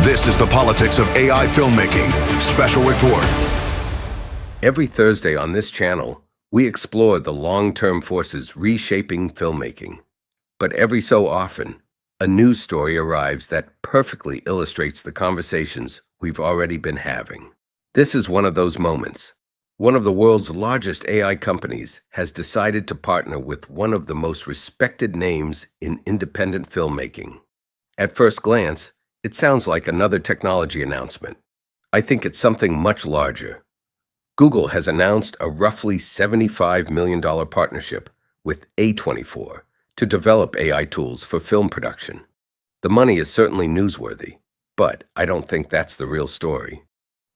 This is the Politics of AI Filmmaking Special Report. Every Thursday on this channel, we explore the long-term forces reshaping filmmaking. But every so often, a news story arrives that perfectly illustrates the conversations we've already been having. This is one of those moments. One of the world's largest AI companies has decided to partner with one of the most respected names in independent filmmaking. At first glance, it sounds like another technology announcement. I think it's something much larger. Google has announced a roughly $75 million partnership with A24 to develop AI tools for film production. The money is certainly newsworthy, but I don't think that's the real story.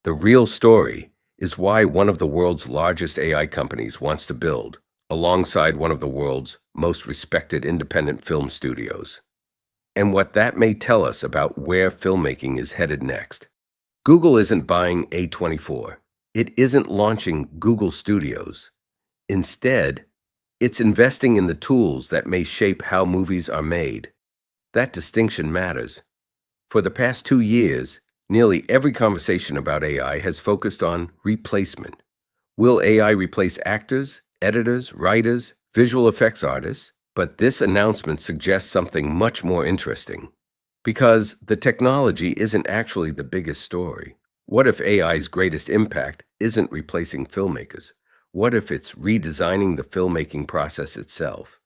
The real story is why one of the world's largest AI companies wants to build alongside one of the world's most respected independent film studios, and what that may tell us about where filmmaking is headed next. Google isn't buying A24. It isn't launching Google Studios. Instead, it's investing in the tools that may shape how movies are made. That distinction matters. For the past 2 years, nearly every conversation about AI has focused on replacement. Will AI replace actors, editors, writers, visual effects artists? But this announcement suggests something much more interesting. Because the technology isn't actually the biggest story. What if AI's greatest impact isn't replacing filmmakers? What if it's redesigning the filmmaking process itself?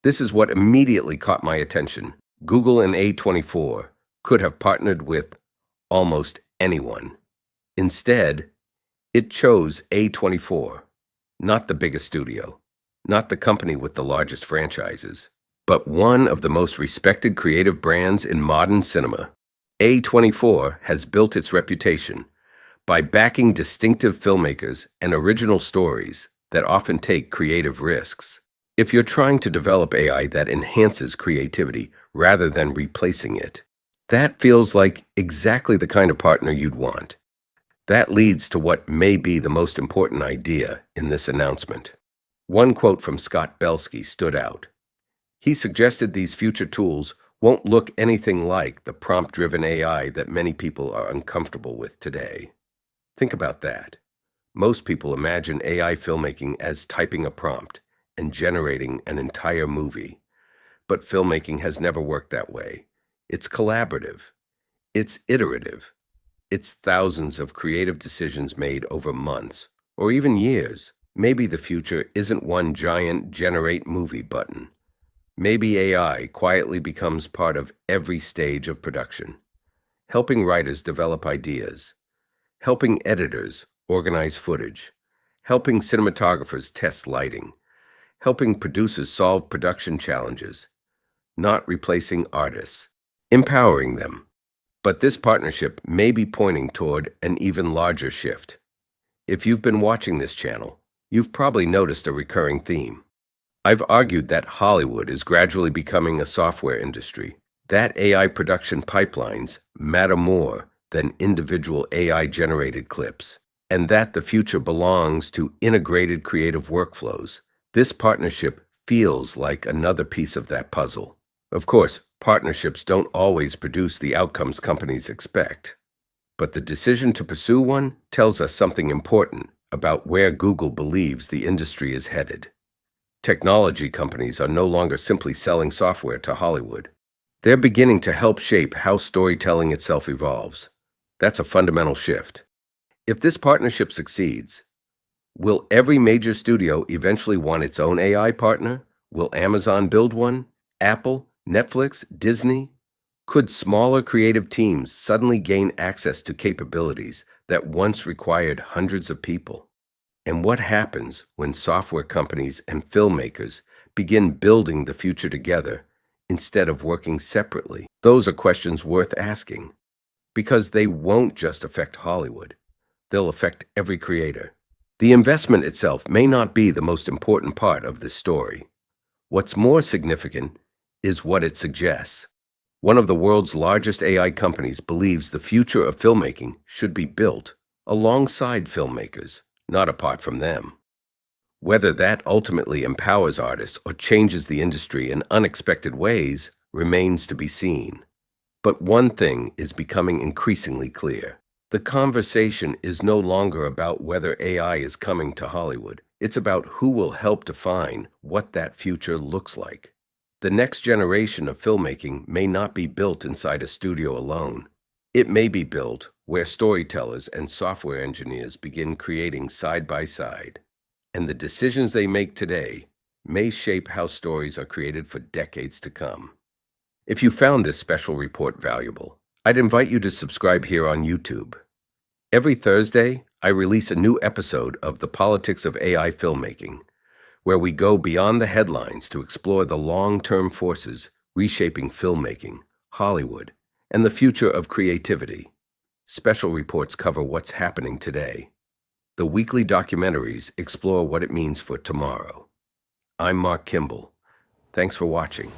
This is what immediately caught my attention. Google and A24 could have partnered with almost anyone. Instead, it chose A24, not the biggest studio, not the company with the largest franchises, but one of the most respected creative brands in modern cinema. A24 has built its reputation by backing distinctive filmmakers and original stories that often take creative risks. If you're trying to develop AI that enhances creativity rather than replacing it, that feels like exactly the kind of partner you'd want. That leads to what may be the most important idea in this announcement. One quote from Scott Belsky stood out. He suggested these future tools won't look anything like the prompt-driven AI that many people are uncomfortable with today. Think about that. Most people imagine AI filmmaking as typing a prompt and generating an entire movie. But filmmaking has never worked that way. It's collaborative. It's iterative. It's thousands of creative decisions made over months, or even years. Maybe the future isn't one giant generate movie button. Maybe AI quietly becomes part of every stage of production, helping writers develop ideas, helping editors organize footage, helping cinematographers test lighting, helping producers solve production challenges, not replacing artists, empowering them. But this partnership may be pointing toward an even larger shift. If you've been watching this channel, you've probably noticed a recurring theme. I've argued that Hollywood is gradually becoming a software industry, that AI production pipelines matter more than individual AI-generated clips, and that the future belongs to integrated creative workflows. This partnership feels like another piece of that puzzle. Of course, partnerships don't always produce the outcomes companies expect, but the decision to pursue one tells us something important about where Google believes the industry is headed. Technology companies are no longer simply selling software to Hollywood. They're beginning to help shape how storytelling itself evolves. That's a fundamental shift. If this partnership succeeds, will every major studio eventually want its own AI partner? Will Amazon build one? Apple? Netflix? Disney? Could smaller creative teams suddenly gain access to capabilities that once required hundreds of people? And what happens when software companies and filmmakers begin building the future together instead of working separately? Those are questions worth asking, because they won't just affect Hollywood. They'll affect every creator. The investment itself may not be the most important part of this story. What's more significant is what it suggests. One of the world's largest AI companies believes the future of filmmaking should be built alongside filmmakers, not apart from them. Whether that ultimately empowers artists or changes the industry in unexpected ways remains to be seen. But one thing is becoming increasingly clear. The conversation is no longer about whether AI is coming to Hollywood. It's about who will help define what that future looks like. The next generation of filmmaking may not be built inside a studio alone. It may be built where storytellers and software engineers begin creating side by side. And the decisions they make today may shape how stories are created for decades to come. If you found this special report valuable, I'd invite you to subscribe here on YouTube. Every Thursday, I release a new episode of The Politics of AI Filmmaking, where we go beyond the headlines to explore the long-term forces reshaping filmmaking, Hollywood, and the future of creativity. Special reports cover what's happening today. The weekly documentaries explore what it means for tomorrow. I'm Marc Kimball. Thanks for watching.